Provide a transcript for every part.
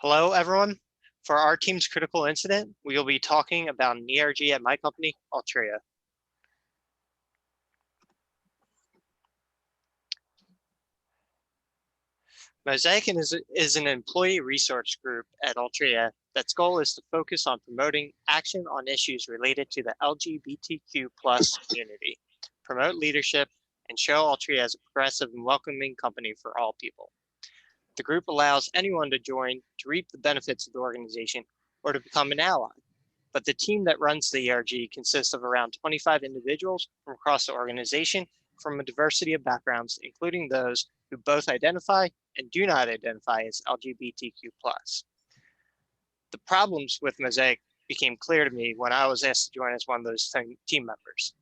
Hello, everyone. For our team's critical incident, we will be talking about an ERG at my company, Altria. Mosaic is an employee resource group at Altria that's goal is to focus on promoting action on issues related to the LGBTQ plus community, promote leadership, and show Altria as a progressive and welcoming company for all people. The group allows anyone to join to reap the benefits of the organization or to become an ally. But the team that runs the ERG consists of around 25 individuals from across the organization from a diversity of backgrounds, including those who both identify and do not identify as LGBTQ+. The problems with Mosaic became clear to me when I was asked to join as one of those team members.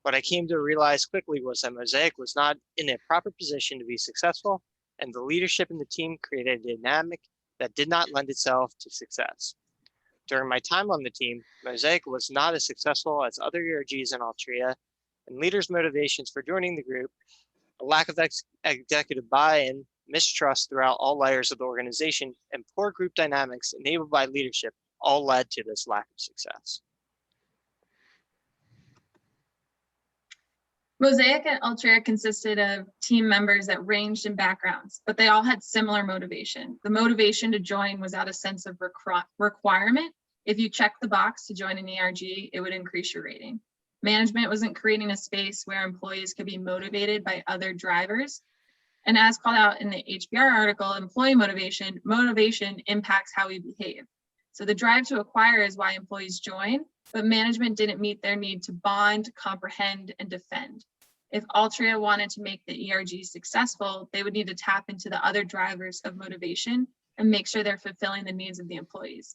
What I came to realize quickly was that Mosaic was not in a proper position to be successful, and the leadership in the team created a dynamic that did not lend itself to success. During my time on the team, Mosaic was not as successful as other ERGs in Altria, and leaders' motivations for joining the group, a lack of executive buy-in, mistrust throughout all layers of the organization, and poor group dynamics enabled by leadership all led to this lack of success. Mosaic and Altria consisted of team members that ranged in backgrounds, but they all had similar motivation. The motivation to join was out of sense of requirement. If you check the box to join an ERG, it would increase your rating. Management wasn't creating a space where employees could be motivated by other drivers. And as called out in the HBR article, employee motivation impacts how we behave. So the drive to acquire is why employees join, but management didn't meet their need to bond, comprehend, and defend. If Altria wanted to make the ERG successful, they would need to tap into the other drivers of motivation and make sure they're fulfilling the needs of the employees.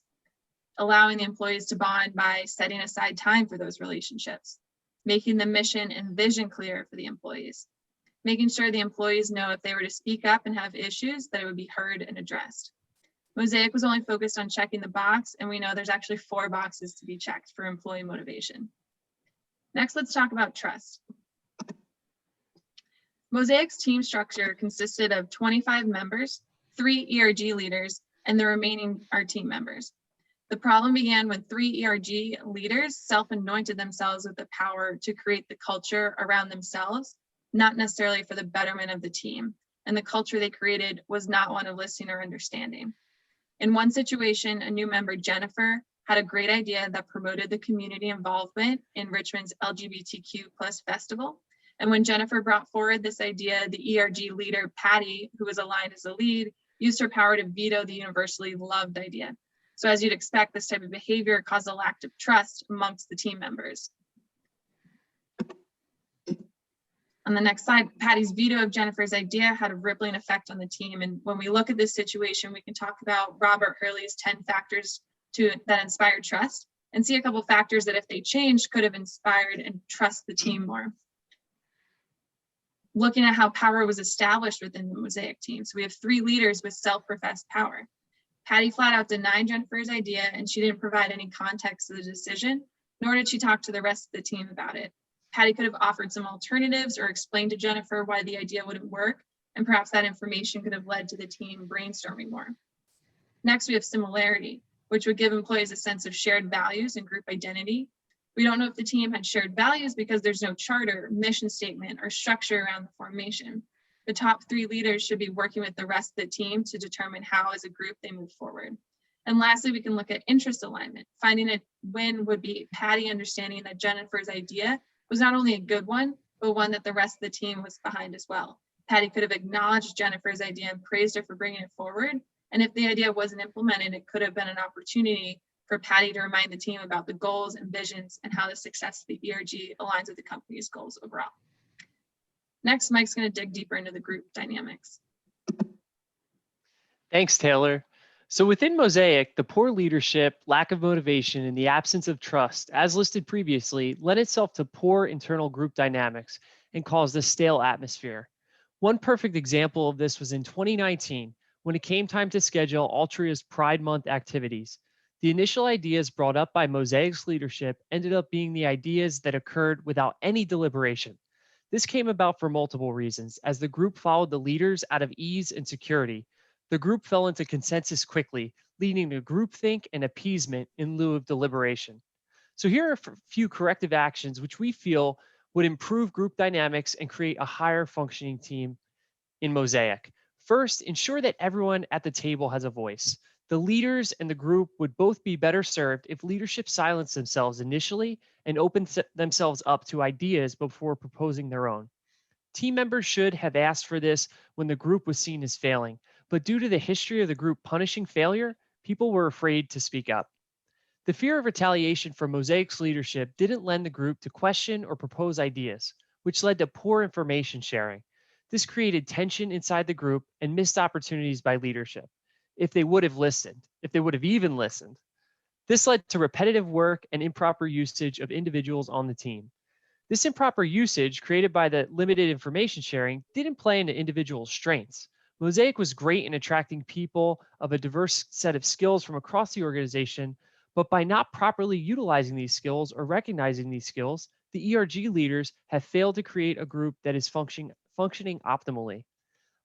Allowing the employees to bond by setting aside time for those relationships, making the mission and vision clear for the employees, making sure the employees know if they were to speak up and have issues that it would be heard and addressed. Mosaic was only focused on checking the box, and we know there's actually 4 boxes to be checked for employee motivation. Next, let's talk about trust. Mosaic's team structure consisted of 25 members, 3 ERG leaders, and the remaining are team members. The problem began when 3 ERG leaders self-anointed themselves with the power to create the culture around themselves, not necessarily for the betterment of the team. And the culture they created was not one of listening or understanding. In one situation, a new member, Jennifer, had a great idea that promoted the community involvement in Richmond's LGBTQ+ festival. And when Jennifer brought forward this idea, the ERG leader, Patty, who was aligned as a lead, used her power to veto the universally loved idea. So as you'd expect, this type of behavior caused a lack of trust amongst the team members. On the next slide, Patty's veto of Jennifer's idea had a rippling effect on the team. And when we look at this situation, we can talk about Robert Hurley's 10 factors that inspired trust and see a couple factors that if they changed could have inspired and trust the team more. Looking at how power was established within the Mosaic team. So we have 3 leaders with self-professed power. Patty flat out denied Jennifer's idea, and she didn't provide any context to the decision, nor did she talk to the rest of the team about it. Patty could have offered some alternatives or explained to Jennifer why the idea wouldn't work, and perhaps that information could have led to the team brainstorming more. Next, we have similarity, which would give employees a sense of shared values and group identity. We don't know if the team had shared values because there's no charter, mission statement, or structure around the formation. The top 3 leaders should be working with the rest of the team to determine how as a group they move forward. And lastly, we can look at interest alignment. Finding a win would be Patty understanding that Jennifer's idea was not only a good one, but one that the rest of the team was behind as well. Patty could have acknowledged Jennifer's idea and praised her for bringing it forward. And if the idea wasn't implemented, it could have been an opportunity for Patty to remind the team about the goals and visions and how the success of the ERG aligns with the company's goals overall. Next, Mike's going to dig deeper into the group dynamics. Thanks, Taylor. So within Mosaic, the poor leadership, lack of motivation, and the absence of trust, as listed previously, led itself to poor internal group dynamics and caused a stale atmosphere. One perfect example of this was in 2019, when it came time to schedule Altria's Pride Month activities. The initial ideas brought up by Mosaic's leadership ended up being the ideas that occurred without any deliberation. This came about for multiple reasons, as the group followed the leaders out of ease and security. The group fell into consensus quickly, leading to groupthink and appeasement in lieu of deliberation. So here are a few corrective actions which we feel would improve group dynamics and create a higher functioning team in Mosaic. First, ensure that everyone at the table has a voice. The leaders and the group would both be better served if leadership silenced themselves initially and opened themselves up to ideas before proposing their own. Team members should have asked for this when the group was seen as failing, but due to the history of the group punishing failure, people were afraid to speak up. The fear of retaliation from Mosaic's leadership didn't lend the group to question or propose ideas, which led to poor information sharing. This created tension inside the group and missed opportunities by leadership. If they would have listened, if they would have even listened. This led to repetitive work and improper usage of individuals on the team. This improper usage, created by the limited information sharing, didn't play into individual strengths. Mosaic was great in attracting people of a diverse set of skills from across the organization, but by not properly utilizing these skills or recognizing these skills, the ERG leaders have failed to create a group that is functioning optimally.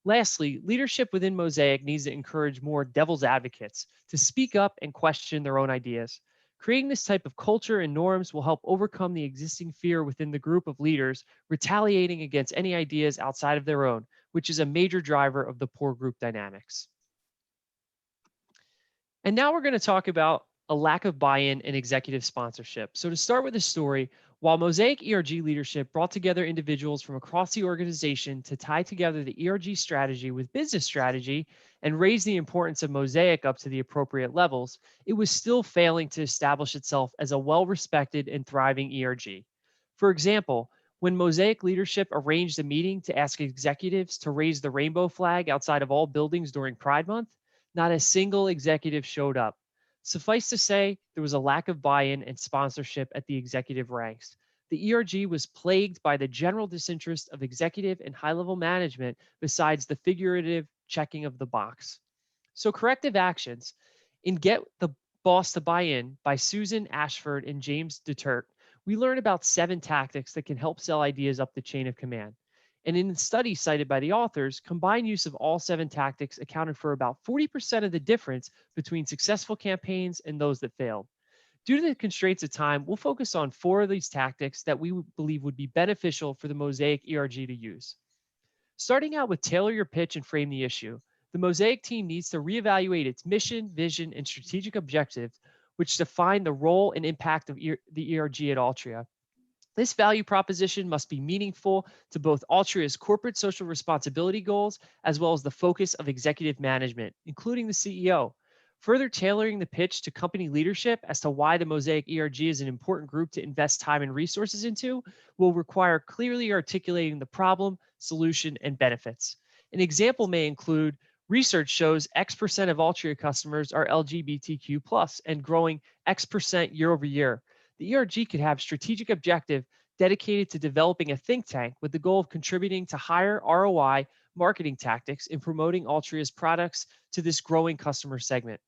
Lastly, leadership within Mosaic needs to encourage more devil's advocates to speak up and question their own ideas. Creating this type of culture and norms will help overcome the existing fear within the group of leaders retaliating against any ideas outside of their own, which is a major driver of the poor group dynamics. And now we're going to talk about a lack of buy-in and executive sponsorship. So to start with the story, while Mosaic ERG leadership brought together individuals from across the organization to tie together the ERG strategy with business strategy and raise the importance of Mosaic up to the appropriate levels, it was still failing to establish itself as a well-respected and thriving ERG. For example, when Mosaic leadership arranged a meeting to ask executives to raise the rainbow flag outside of all buildings during Pride Month, not a single executive showed up. Suffice to say, there was a lack of buy-in and sponsorship at the executive ranks. The ERG was plagued by the general disinterest of executive and high-level management besides the figurative checking of the box. So corrective actions in Get the Boss to Buy In by Susan Ashford and James DeTurt, we learn about 7 tactics that can help sell ideas up the chain of command. And in the study cited by the authors, combined use of all 7 tactics accounted for about 40% of the difference between successful campaigns and those that failed. Due to the constraints of time, we'll focus on 4 of these tactics that we believe would be beneficial for the Mosaic ERG to use. Starting out with tailor your pitch and frame the issue, the Mosaic team needs to reevaluate its mission, vision, and strategic objectives, which define the role and impact of the ERG at Altria. This value proposition must be meaningful to both Altria's corporate social responsibility goals as well as the focus of executive management, including the CEO. Further tailoring the pitch to company leadership as to why the Mosaic ERG is an important group to invest time and resources into will require clearly articulating the problem, solution, and benefits. An example may include research shows X% of Altria customers are LGBTQ+ and growing X% year over year. The ERG could have strategic objective dedicated to developing a think tank with the goal of contributing to higher ROI marketing tactics in promoting Altria's products to this growing customer segment.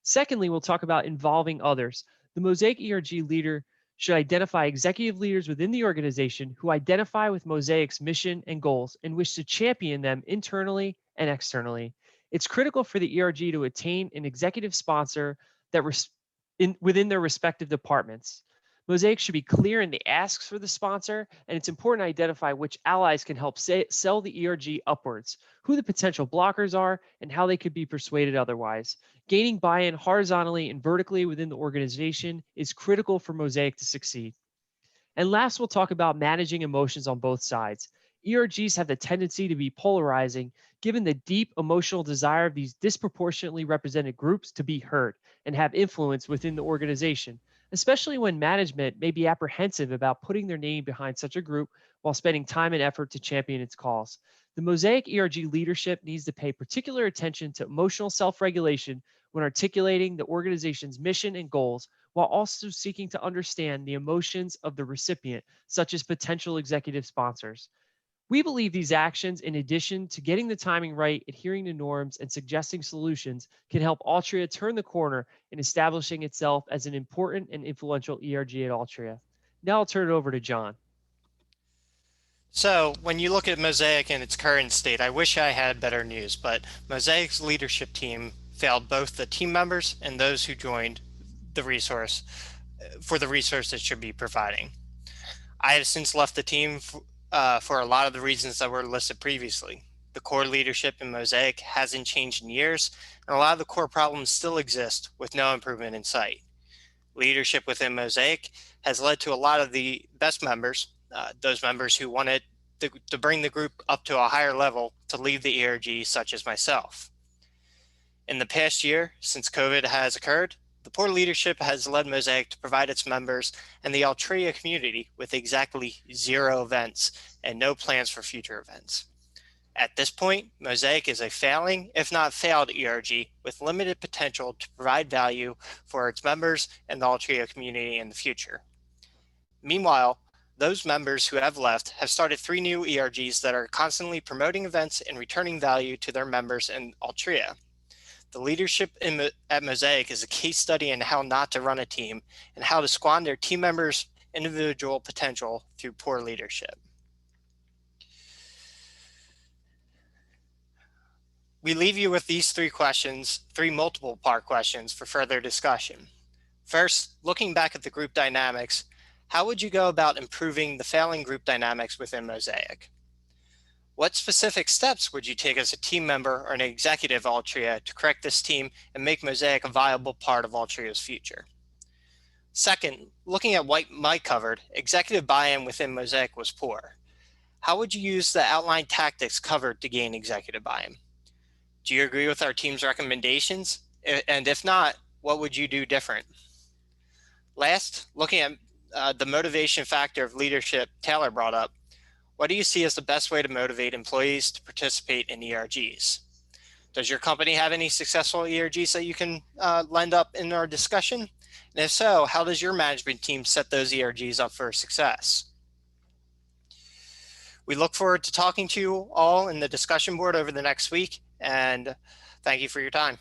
Secondly, we'll talk about involving others. The Mosaic ERG leader should identify executive leaders within the organization who identify with Mosaic's mission and goals and wish to champion them internally and externally. It's critical for the ERG to attain an executive sponsor that within their respective departments. Mosaic should be clear in the asks for the sponsor, and it's important to identify which allies can help sell the ERG upwards, who the potential blockers are, and how they could be persuaded otherwise. Gaining buy-in horizontally and vertically within the organization is critical for Mosaic to succeed. And last, we'll talk about managing emotions on both sides. ERGs have the tendency to be polarizing, given the deep emotional desire of these disproportionately represented groups to be heard and have influence within the organization, especially when management may be apprehensive about putting their name behind such a group while spending time and effort to champion its cause. The Mosaic ERG leadership needs to pay particular attention to emotional self-regulation when articulating the organization's mission and goals, while also seeking to understand the emotions of the recipient, such as potential executive sponsors. We believe these actions, in addition to getting the timing right, adhering to norms, and suggesting solutions, can help Altria turn the corner in establishing itself as an important and influential ERG at Altria. Now I'll turn it over to John. So when you look at Mosaic in its current state, I wish I had better news, but Mosaic's leadership team failed both the team members and those who joined the resource for the resource it should be providing. I have since left the team for a lot of the reasons that were listed previously. The core leadership in Mosaic hasn't changed in years, and a lot of the core problems still exist with no improvement in sight. Leadership within Mosaic has led to a lot of the best members, those members who wanted to bring the group up to a higher level, to leave the ERG, such as myself. In the past year, since COVID has occurred, the poor leadership has led Mosaic to provide its members and the Altria community with exactly 0 events and no plans for future events. At this point, Mosaic is a failing, if not failed, ERG with limited potential to provide value for its members and the Altria community in the future. Meanwhile, those members who have left have started 3 new ERGs that are constantly promoting events and returning value to their members and Altria. The leadership at Mosaic is a case study in how not to run a team and how to squander team members' individual potential through poor leadership. We leave you with these 3 questions, 3 multiple part questions for further discussion. First, looking back at the group dynamics, how would you go about improving the failing group dynamics within Mosaic? What specific steps would you take as a team member or an executive of Altria to correct this team and make Mosaic a viable part of Altria's future? Second, looking at what Mike covered, executive buy-in within Mosaic was poor. How would you use the outlined tactics covered to gain executive buy-in? Do you agree with our team's recommendations? And if not, what would you do different? Last, looking at the motivation factor of leadership Taylor brought up, what do you see as the best way to motivate employees to participate in ERGs? Does your company have any successful ERGs that you can lend up in our discussion? And if so, how does your management team set those ERGs up for success? We look forward to talking to you all in the discussion board over the next week, and thank you for your time.